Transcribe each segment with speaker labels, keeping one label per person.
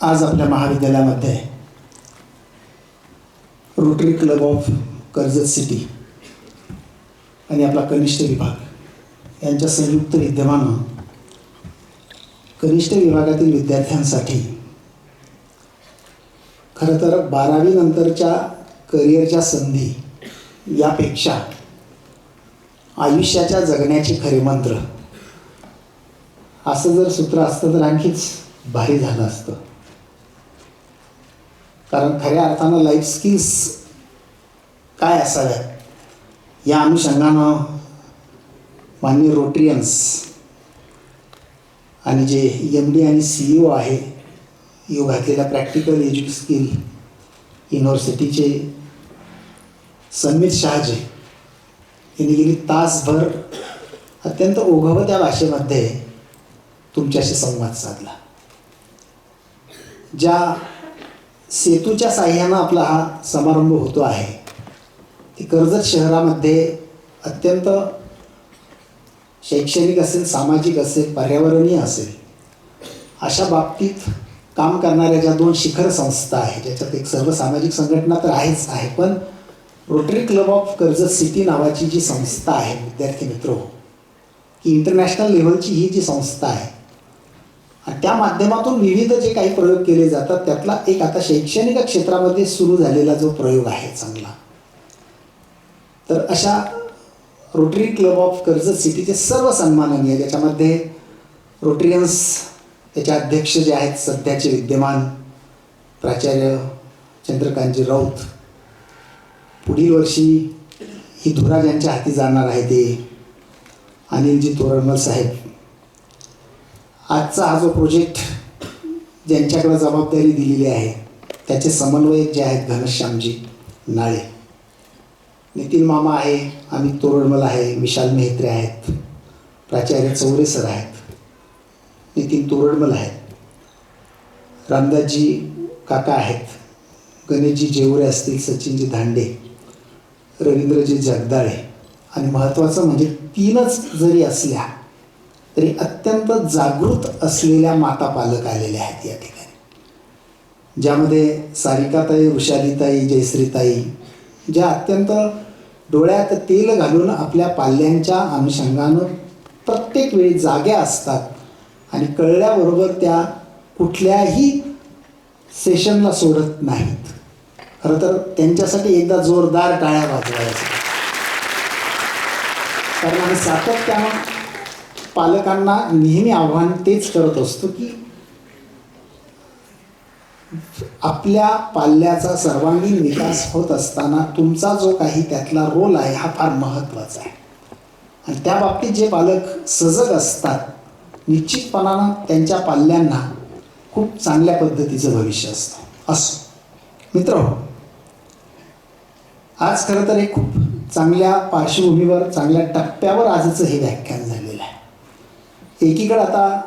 Speaker 1: आज आपल्या महाविद्यालयामध्ये rotary club of Karjat city आणि आपला कनिष्ठ विभाग यांच्या संयुक्त विद्यमानं कनिष्ठ विभागातील विद्यार्थ्यांसाठी खरं तर 12वी नंतरच्या करिअरच्या संधी यापेक्षा आयुष्याच्या जगण्याचे खरे मंत्र असं जर सूत्र असतं तर आणखीच भारी झालं असतं. कारण खऱ्या अर्थानं लाईफ स्किल्स काय असाव्यात या अनुषंगानं माननीय रोटरियन्स आणि जे MD आणि CEO आहे यो घातलेल्या प्रॅक्टिकल एज्युकेशन स्किल युनिव्हर्सिटीचे सन्मित शहाजे यांनी गेली तासभर अत्यंत ओघवत्या भाषेमध्ये तुमच्याशी संवाद साधला. ज्या सेतूच्या साह्यानं आपला हा समारंभ होतो आहे ती कर्जत शहरामध्ये अत्यंत शैक्षणिक असेल, सामाजिक असेल, पर्यावरणीय असेल अशा बाबतीत काम करणाऱ्या ज्या 2 शिखर संस्था आहेत, ज्याच्यात एक सर्व सामाजिक संघटना तर आहेच आहे, पण rotary club of Karjat city नावाची जी संस्था आहे विद्यार्थी मित्र की इंटरनॅशनल लेव्हलची ही जी संस्था आहे आणि त्या माध्यमातून विविध जे काही प्रयोग केले जातात त्यातला एक आता शैक्षणिक क्षेत्रामध्ये सुरू झालेला जो प्रयोग आहे चांगला, तर अशा रोटरी क्लब ऑफ कर्जत सिटीचे सर्व सन्माननीय, ज्याच्यामध्ये रोटरियन्स त्याचे अध्यक्ष जे आहेत सध्याचे विद्यमान प्राचार्य चंद्रकांतजी राऊत, पुढील वर्षी ही धुरा ज्यांच्या हाती जाणार आहे ते अनिलजी तोरणमल साहेब, आजचा हा जो प्रोजेक्ट ज्यांच्याकडे जबाबदारी दिलेली आहे त्याचे समन्वयक जे आहेत घनश्यामजी नाळे, नितीन मामा आहे, अमित तोरणमल आहे, विशाल मेहत्रे आहेत, प्राचार्य चौरे सर आहेत, नितीन तोरणमल आहेत, रामदासजी काका आहेत, गणेशजी जेवरे असतील, सचिनजी धांडे, रवींद्रजी जगदाळे आणि महत्त्वाचं म्हणजे 3च जरी असल्या तरी अत्यंत जागृत असलेल्या माता पालक आलेल्या आहेत या ठिकाणी, ज्यामध्ये सारिकाताई, वृषालीताई, जयश्रीताई ज्या अत्यंत डोळ्यात तेल घालून आपल्या पाल्यांच्या अनुषंगानं प्रत्येक वेळी जाग्या असतात आणि कळल्याबरोबर त्या कुठल्याही सेशनला सोडत नाहीत. खरं तर त्यांच्यासाठी एकदा जोरदार टाळ्या वाजवायच्या, कारण आम्ही सातत्यानं पालकांना नेहमी आव्हान तेच करत असतो की आपल्या पाल्याचा सर्वांगीण विकास होत असताना तुमचा जो काही त्यातला रोल आहे हा फार महत्त्वाचा आहे आणि त्या बाबतीत जे पालक सजग असतात निश्चितपणानं त्यांच्या पाल्यांना खूप चांगल्या पद्धतीचं भविष्य असो. मित्रहो, आज खरं तर एक खूप चांगल्या पार्श्वभूमीवर, चांगल्या टप्प्यावर आजचं हे व्याख्यान झालेलं आहे. एकीकडे आता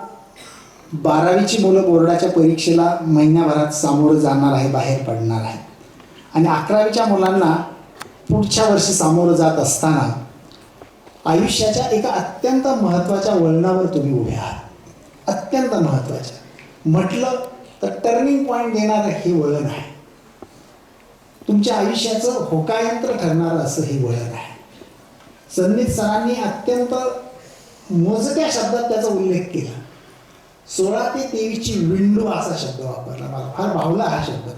Speaker 1: 12वीची मुलं बोर्डाच्या परीक्षेला महिन्याभरात सामोरं जाणार आहे, बाहेर पडणार आहे आणि 11वीच्या मुलांना पुढच्या वर्षी सामोरं जात असताना आयुष्याच्या एका अत्यंत महत्त्वाच्या वळणावर तुम्ही उभे आहात. अत्यंत महत्त्वाच्या म्हटलं तर टर्निंग पॉईंट देणारं हे वळण आहे. तुमच्या आयुष्याचं होकायंत्र ठरणारं असं हे वळण आहे. सन्मित सरांनी अत्यंत मोजक्या शब्दात त्याचा उल्लेख केला. 16 ते 23ची विंडो असा शब्द वापरला, मला फार भावला हा शब्द.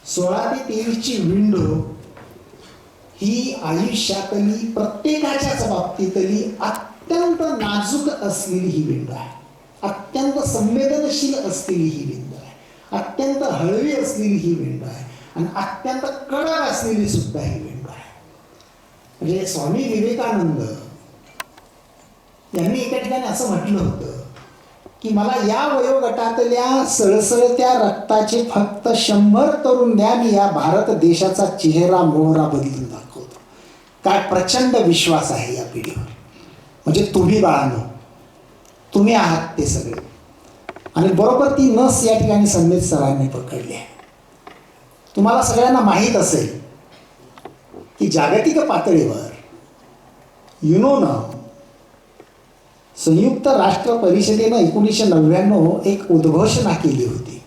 Speaker 1: 16 ते 23ची विंडो ही आयुष्यातली प्रत्येकाच्याच बाबतीतली अत्यंत नाजूक असलेली ही विंडो आहे, अत्यंत संवेदनशील असलेली ही विंडो आहे, अत्यंत हळवी असलेली ही विंडो आहे आणि अत्यंत कडक असलेली सुद्धा ही विंडो आहे. म्हणजे स्वामी विवेकानंद यांनी एका ठिकाणी असं म्हटलं होतं की मला या वयोगटातल्या सळसळत्या रक्ताचे फक्त 100 तरुण द्या, मी या भारत देशाचा चेहरा मोहरा बदलून दाखवतो. काय प्रचंड विश्वास आहे या पिढीवर. म्हणजे तुम्ही बाळांनो, तुम्ही आहात ते सगळे. आणि बरोबर ती नस या ठिकाणी सन्मित सरांनी पकडली आहे. तुम्हाला सगळ्यांना माहीत असेल की जागतिक पातळीवर युनोनं संयुक्त राष्ट्र परिषदेनं 1999 एक उद्घोषणा केली होती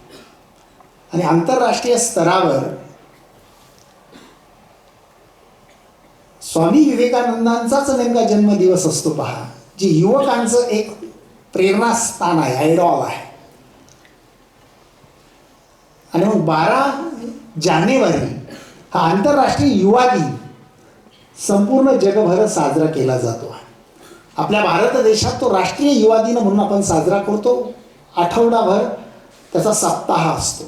Speaker 1: आणि आंतरराष्ट्रीय स्तरावर स्वामी विवेकानंदांचाच नेमका जन्मदिवस असतो पहा, जे युवकांचं एक प्रेरणास्थान आहे, आयडॉल आहे. आणि मग 12 जानेवारी हा आंतरराष्ट्रीय युवा दिन संपूर्ण जगभर साजरा केला जातो. आपल्या भारत देशात तो राष्ट्रीय युवा दिन म्हणून आपण साजरा करतो. आठवडाभर त्याचा सप्ताह असतो.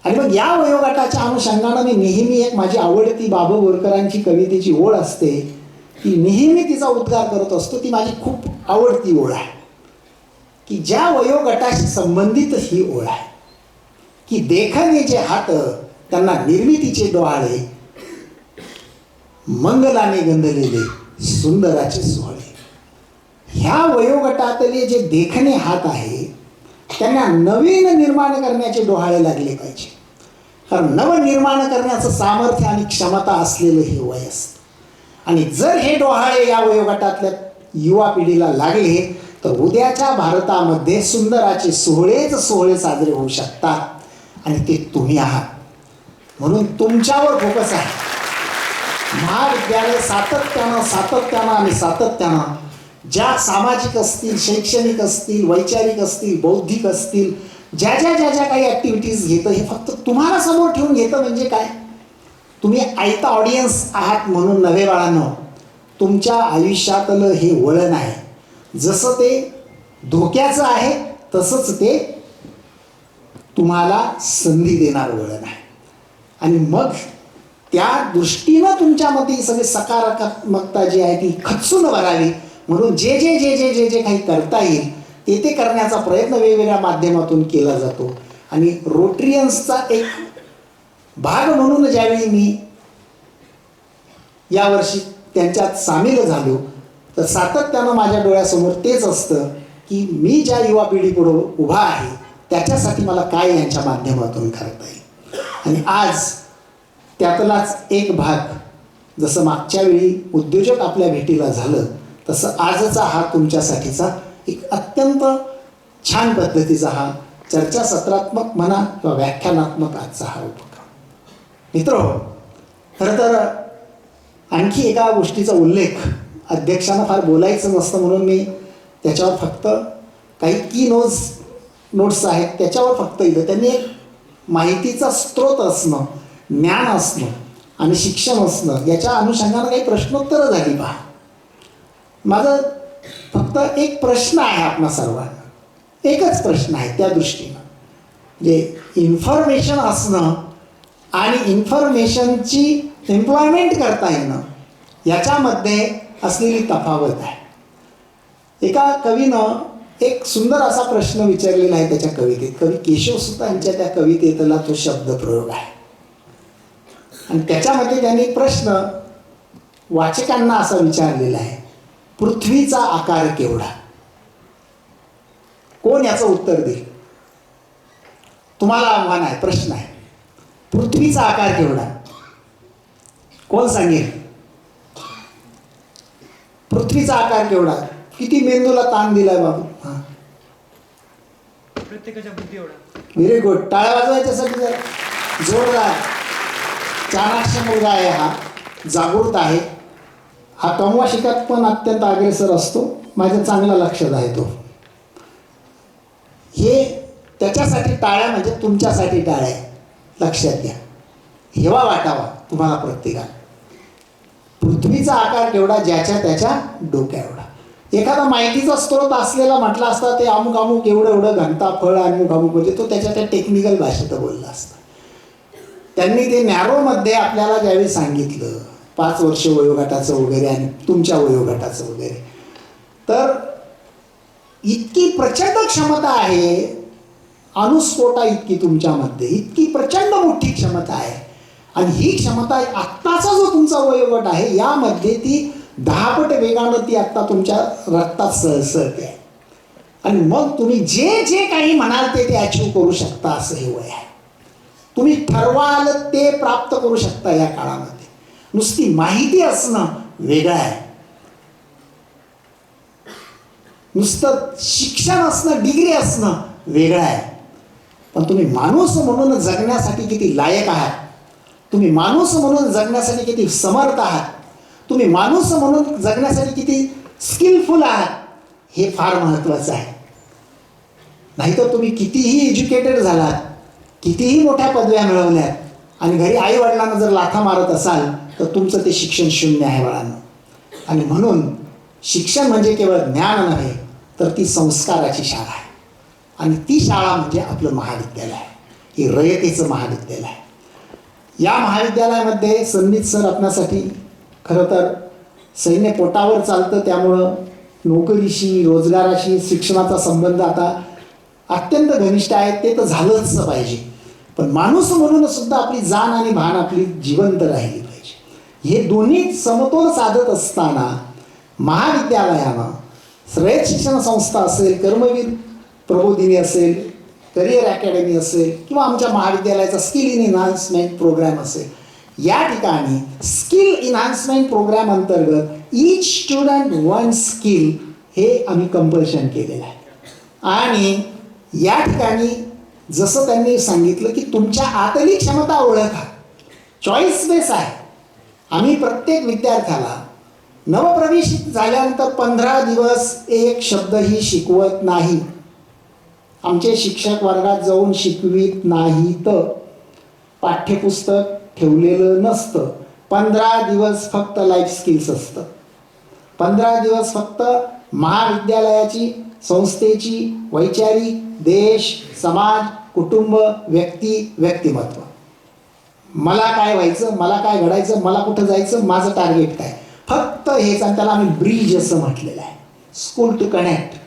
Speaker 1: आणि मग या वयोगटाच्या अनुषंगानं मी नेहमी एक माझी आवडती बाबू बोरकरांची कवितेची ओळ असते, ती नेहमी तिचा उद्गार करत असतो. ती माझी खूप आवडती ओळ आहे, की ज्या वयोगटाशी संबंधित ही ओळ आहे, की देखणे जे हात त्यांना निर्मितीचे डोहाळे, मंगलाने गंधलेले सुंदराचे सोहळे. ह्या वयोगटातले जे देखणे हात आहे त्यांना नवीन निर्माण करण्याचे डोहाळे लागले पाहिजे. कारण नवनिर्माण करण्याचं सामर्थ्य आणि क्षमता असलेलं हे वय असतं. आणि जर हे डोहाळे या वयोगटातल्या युवा पिढीला लागले तर उद्याच्या भारतामध्ये सुंदराचे सोहळेच सोहळे साजरे होऊ शकतात आणि ते तुम्ही आहात. म्हणून तुमच्यावर फोकस आहे. महाविद्यालय सातत्यानं ज्या सामाजिक असतील, शैक्षणिक असतील, वैचारिक असतील, बौद्धिक असतील, ज्या काही ॲक्टिव्हिटीज घेतं हे फक्त तुम्हाला समोर ठेवून घेतं. म्हणजे काय, तुम्ही आयता ऑडियन्स आहात म्हणून नव्हे बाळांनो, तुमच्या आयुष्यातलं हे वळण आहे. जसं ते धोक्याचं आहे तसंच ते तुम्हाला संधी देणार वळण आहे. आणि मग त्या दृष्टीनं तुमच्यामध्ये सगळी सकारात्मकता जी आहे ती खचून भरावी म्हणून जे जे जे जे जे जे काही करता येईल ते करण्याचा प्रयत्न वेगवेगळ्या माध्यमातून केला जातो. आणि रोटरियन्सचा एक भाग म्हणून ज्यावेळी मी यावर्षी त्यांच्यात सामील झालो तर सातत्यानं माझ्या डोळ्यासमोर तेच असतं की मी ज्या युवा पिढीपुढं उभा आहे त्याच्यासाठी मला काय यांच्या माध्यमातून करता येईल. आणि आज त्यातलाच एक भाग, जसं मागच्या वेळी उद्योजक आपल्या भेटीला झालं तसं आजचा हा तुमच्यासाठीचा एक अत्यंत छान पद्धतीचा हा चर्चासत्रात्मक म्हणा किंवा व्याख्यानात्मक आजचा हा उपक्रम. मित्रहो, खरं तर आणखी एका गोष्टीचा उल्लेख अध्यक्षांना फार बोलायचं नसतं म्हणून मी त्याच्यावर फक्त काही की नोट्स आहेत त्याच्यावर फक्त इथं त्यांनी एक माहितीचा स्रोत असणं, ज्ञान असणं आणि शिक्षण असणं याच्या अनुषंगानं काही प्रश्नोत्तरं झाली पहा. माझं फक्त एक प्रश्न आहे आपणा सर्वांना, एकच प्रश्न आहे त्या दृष्टीनं, जे इन्फॉर्मेशन असणं आणि इन्फॉर्मेशनची एम्प्लॉयमेंट करता येणं याच्यामध्ये असलेली तफावत आहे. एका कवीनं एक सुंदर असा प्रश्न विचारलेला आहे त्याच्या कवितेत. कवी केशवसुत यांच्या त्या कवितेतला तो शब्दप्रयोग आहे आणि त्याच्यामध्ये त्यांनी प्रश्न वाचकांना असा विचारलेला आहे, पृथ्वीचा आकार केवढा? कोण याचं उत्तर देईल? तुम्हाला आव्हान आहे, प्रश्न आहे, पृथ्वीचा आकार केवढा? कोण सांगेल? पृथ्वीचा आकार केवढा? किती मेंदूला ताण दिलाय बाबू? हा,
Speaker 2: प्रत्येकाच्या बुद्धी एवढा.
Speaker 1: Very good. टाळ्या वाजवायच्यासाठी जरा जोरदार. चाणाक्ष मुलगा आहे हा, जागृत आहे हा, कमवा शिकत पण अत्यंत अग्रेसर असतो. माझ्या चांगला लक्षात आहे तो. हे त्याच्यासाठी टाळ्या म्हणजे तुमच्यासाठी टाळ्या, लक्षात घ्या. हेवा वाटावा तुम्हाला प्रत्येकाला. पृथ्वीचा आकार केवढा? ज्याच्या त्याच्या डोक्या एवढा. एखादा माहितीचा स्रोत असलेला म्हटला असता ते अमुक अमुक एवढं घंटा फळ अमुक अमुक म्हणजे तो त्याच्या त्या टेक्निकल भाषेत बोलला असता. त्यांनी ते नॅरोमध्ये आपल्याला ज्यावेळी सांगितलं 5 वर्ष वयोगटाचं वगैरे आणि तुमच्या वयोगटाचं वगैरे, तर इतकी प्रचंड क्षमता आहे, अनुस्फोटा इतकी तुमच्यामध्ये, इतकी प्रचंड मोठी क्षमता आहे. आणि ही क्षमता आत्ताचा जो तुमचा वयोगट आहे यामध्ये ती 10 पट वेगानं ती आत्ता तुमच्या रक्तात सळसळते आहे. आणि मग तुम्ही जे जे काही म्हणाल ते अचीव करू शकता असं हे वय आहे. तुम्ही ठरवाल ते प्राप्त करू शकता या काळामध्ये. नुसती माहिती असणं वेगळं आहे, नुसतं शिक्षण असणं, डिग्री असणं वेगळं आहे. पण तुम्ही माणूस म्हणून जगण्यासाठी किती लायक आहात, तुम्ही माणूस म्हणून जगण्यासाठी किती समर्थ आहात, तुम्ही माणूस म्हणून जगण्यासाठी किती स्किलफुल आहात, हे फार महत्त्वाचं आहे. नाहीतर तुम्ही कितीही एज्युकेटेड झालात, कितीही मोठ्या पदव्या मिळवल्यात आणि घरी आई वडिलांना जर लाथा मारत असाल तर तुमचं ते शिक्षण शून्य आहे बाळांनो. आणि म्हणून शिक्षण म्हणजे केवळ ज्ञान नव्हे तर ती संस्काराची शाळा आहे. आणि ती शाळा म्हणजे आपलं महाविद्यालय आहे, हे रयतेचं महाविद्यालय आहे. या महाविद्यालयामध्ये संदीप सर आपणासाठी खरं तर सैन्य पोटावर चालतं, त्यामुळं नोकरीशी रोजगाराशी शिक्षणाचा संबंध आता अत्यंत घनिष्ठ आहे, ते तर झालंच पाहिजे. पण माणूस म्हणून सुद्धा आपली जाण आणि भान आपली जिवंत राहिली पाहिजे. हे दोन्ही समतोल साधत असताना महाविद्यालयानं रयत शिक्षण संस्था असेल, कर्मवीर प्रबोधिनी असेल, करिअर अकॅडमी असेल किंवा आमच्या महाविद्यालयाचा स्किल इन इन्हान्समेंट प्रोग्राम असेल, या ठिकाणी स्किल इन्हान्समेंट प्रोग्राम अंतर्गत ईच स्टुडंट वन स्किल हे आम्ही कंपल्शन केलेलं आहे. आणि या ठिकाणी जसं त्यांनी सांगितलं की तुमच्या आतली क्षमता ओळखा, चॉईस बेस आहे. आम्ही प्रत्येक विद्यार्थ्याला नवप्रवेशित झाल्यानंतर 15 दिवस एक शब्दही शिकवत नाही. आमचे शिक्षक वर्गात जाऊन शिकवित नाहीत, पाठ्यपुस्तक ठेवलेलं नसतं. 15 दिवस फक्त लाईफ स्किल्स असतं. 15 दिवस फक्त महाविद्यालयाची, संस्थेची वैचारिक, देश, समाज, कुटुंब, व्यक्तिमत्व, मला काय व्हायचं, मला काय घडायचं, मला कुठं जायचं, माझं टार्गेट काय, फक्त हेच. आणि त्याला आम्ही ब्रिज असं म्हटलेलं आहे, स्कूल टू कनेक्ट.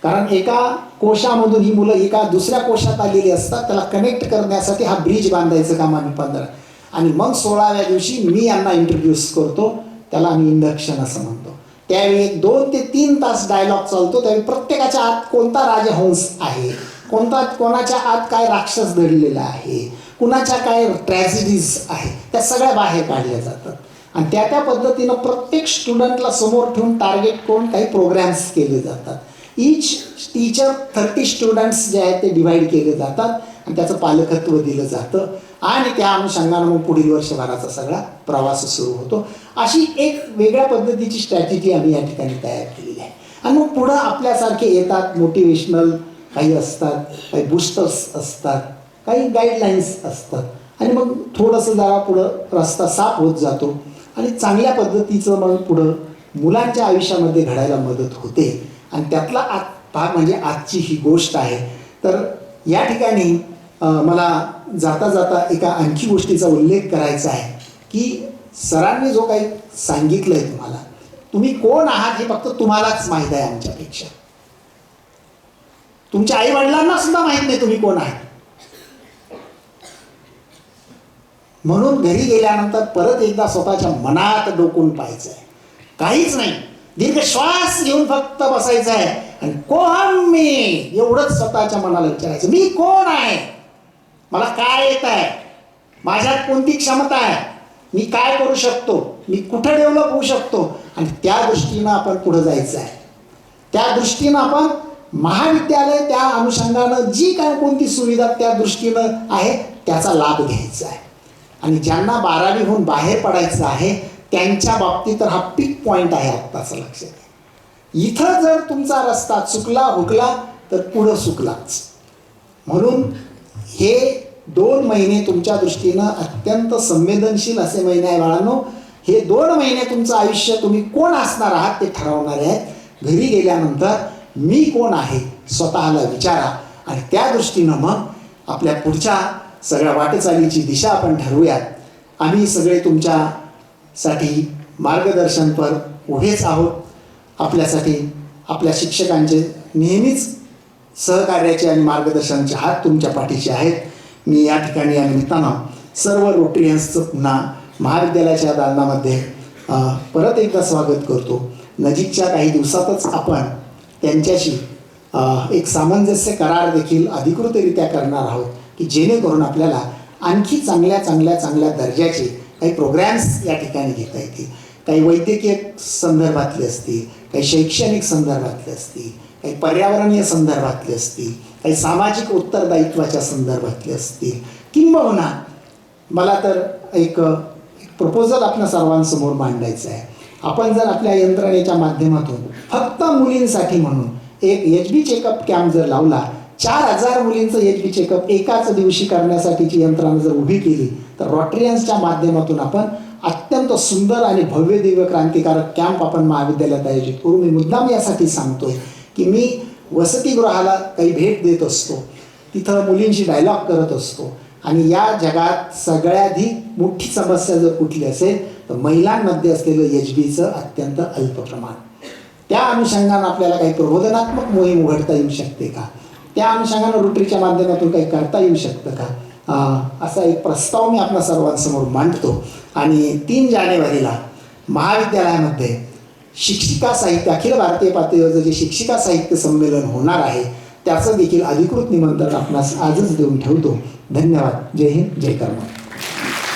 Speaker 1: कारण एका कोशामधून ही मुलं एका दुसऱ्या कोशात आलेली असतात, त्याला कनेक्ट करण्यासाठी हा ब्रिज बांधायचं काम आम्ही 15. आणि मग 16व्या दिवशी मी यांना इंट्रोड्यूस करतो, त्याला आम्ही इंडक्शन असं म्हणतो. त्यावेळी 2 ते 3 तास डायलॉग चालतो. त्यावेळी प्रत्येकाच्या आत कोणता राजहंस आहे, कोणाच्या आत काय राक्षस दडलेला आहे, कुणाच्या काय ट्रॅजेडीज आहे, त्या सगळ्या बाहेर काढल्या जातात. आणि त्या पद्धतीनं प्रत्येक स्टुडंटला समोर ठेवून टार्गेट करून काही प्रोग्रॅम्स केले जातात. ईच टीचर 30 स्टुडंट्स जे आहेत ते डिवाईड केले जातात आणि त्याचं पालकत्व दिलं जातं. आणि त्या अनुषंगानं मग पुढील वर्षभराचा सगळा प्रवास सुरू होतो. अशी एक वेगळ्या पद्धतीची स्ट्रॅटेजी आम्ही या ठिकाणी तयार केलेली आहे. आणि मग पुढं आपल्यासारखे येतात, मोटिवेशनल काही असतात, काही बूस्टर्स असतात, काही गाईडलाईन्स असतात. आणि मग थोडंसं जरा पुढं रस्ता साफ होत जातो आणि चांगल्या पद्धतीचं मग पुढं मुलांच्या आयुष्यामध्ये घडायला मदत होते. आणि त्यातला भाग म्हणजे आजची ही गोष्ट आहे. तर या ठिकाणी मला जाता जाता एका आणखी गोष्टीचा उल्लेख करायचा आहे की सरांनी जो काही सांगितलं आहे तुम्हाला, तुम्ही कोण आहात हे फक्त तुम्हालाच माहीत आहे. आमच्यापेक्षा तुमच्या आई वडिलांना सुद्धा माहीत नाही तुम्ही कोण आहात. म्हणून घरी गेल्यानंतर परत एकदा स्वतःच्या मनात डोकून पाहायचं आहे, काहीच नाही, दीर्घ श्वास घेऊन फक्त बसायचं आहे आणि कोण मी एवढंच स्वतःच्या मनाला विचारायचं. मी कोण आहे, मला काय येत आहे, माझ्यात कोणती क्षमता आहे, मी काय करू शकतो, मी कुठं डेव्हलप होऊ शकतो. आणि त्या दृष्टीनं आपण पुढं जायचं आहे. त्या दृष्टीनं आपण महाविद्यालय त्या अनुषंगानं जी काय कोणती सुविधा त्या दृष्टीनं आहे त्याचा लाभ घ्यायचा आहे. आणि ज्यांना 12वी होऊन बाहेर पडायचं आहे त्यांच्या बाबतीत तर हा पीक पॉईंट आहे आत्ताचं, लक्षात घ्या. इथं जर तुमचा रस्ता चुकला हुकला तर पुढं चुकलाच. म्हणून हे 2 महिने तुमच्या दृष्टीनं अत्यंत संवेदनशील असे महिने आहे बाळांनो. हे 2 महिने तुमचं आयुष्य तुम्ही कोण असणार आहात ते ठरवणारे आहेत. घरी गेल्यानंतर मी कोण आहे स्वतःला विचारा आणि त्या दृष्टीनं मग आपल्या पुढच्या सगळ्या वाटचालीची दिशा आपण ठरवूयात. आम्ही सगळे तुमच्यासाठी मार्गदर्शनपर उभेच आहोत. आपल्यासाठी आपल्या शिक्षकांचे नेहमीच सहकार्याचे आणि मार्गदर्शनाचे हात तुमच्या पाठीचे आहेत. मी या ठिकाणी या निमित्तानं सर्व रोटरियन्सचं पुन्हा महाविद्यालयाच्या दालनामध्ये परत एकदा स्वागत करतो. नजीकच्या काही दिवसातच आपण त्यांच्याशी एक सामंजस्य करार देखील अधिकृतरित्या करणार आहोत की जेणेकरून आपल्याला आणखी चांगल्या दर्जाचे काही प्रोग्रॅम्स या ठिकाणी घेता येतील. काही वैद्यकीय संदर्भातले असतील, काही शैक्षणिक संदर्भातले असतील, काही पर्यावरणीय संदर्भातले असतील, काही सामाजिक उत्तरदायित्वाच्या संदर्भातले असतील, किंबहुना मला तर एक प्रपोजल आपल्या सर्वांसमोर मांडायचं आहे. आपण जर आपल्या यंत्रणेच्या माध्यमातून फक्त मुलींसाठी म्हणून एक HB चेकअप कॅम्प जर लावला, 4000 मुलींचं HB चेकअप एकाच दिवशी करण्यासाठीची यंत्रणा जर उभी केली, तर रॉटरियन्सच्या माध्यमातून आपण अत्यंत सुंदर आणि भव्य दिव्य क्रांतिकारक कॅम्प आपण महाविद्यालयात आयोजित करू. मी मुद्दाम यासाठी सांगतोय की मी वसतिगृहाला काही भेट देत असतो, तिथं मुलींशी डायलॉग करत असतो, आणि या जगात सगळ्याधिक मोठी समस्या जर कुठली असेल तर महिलांमध्ये असलेलं HBचं अत्यंत अल्प प्रमाण. त्या अनुषंगानं आपल्याला काही प्रबोधनात्मक मोहीम उघडता येऊ शकते का, त्या अनुषंगानं रोटरीच्या माध्यमातून काही करता येऊ शकतं का, असा एक प्रस्ताव मी आपल्या सर्वांसमोर मांडतो. आणि 3 जानेवारीला महाविद्यालयामध्ये शिक्षिका साहित्य अखिल भारतीय पातळीवरचं जे शिक्षिका साहित्य संमेलन होणार आहे, त्याचं देखील अधिकृत निमंत्रण आपणास आजच देऊन ठेवतो. धन्यवाद. जय हिंद, जय कर्मठ.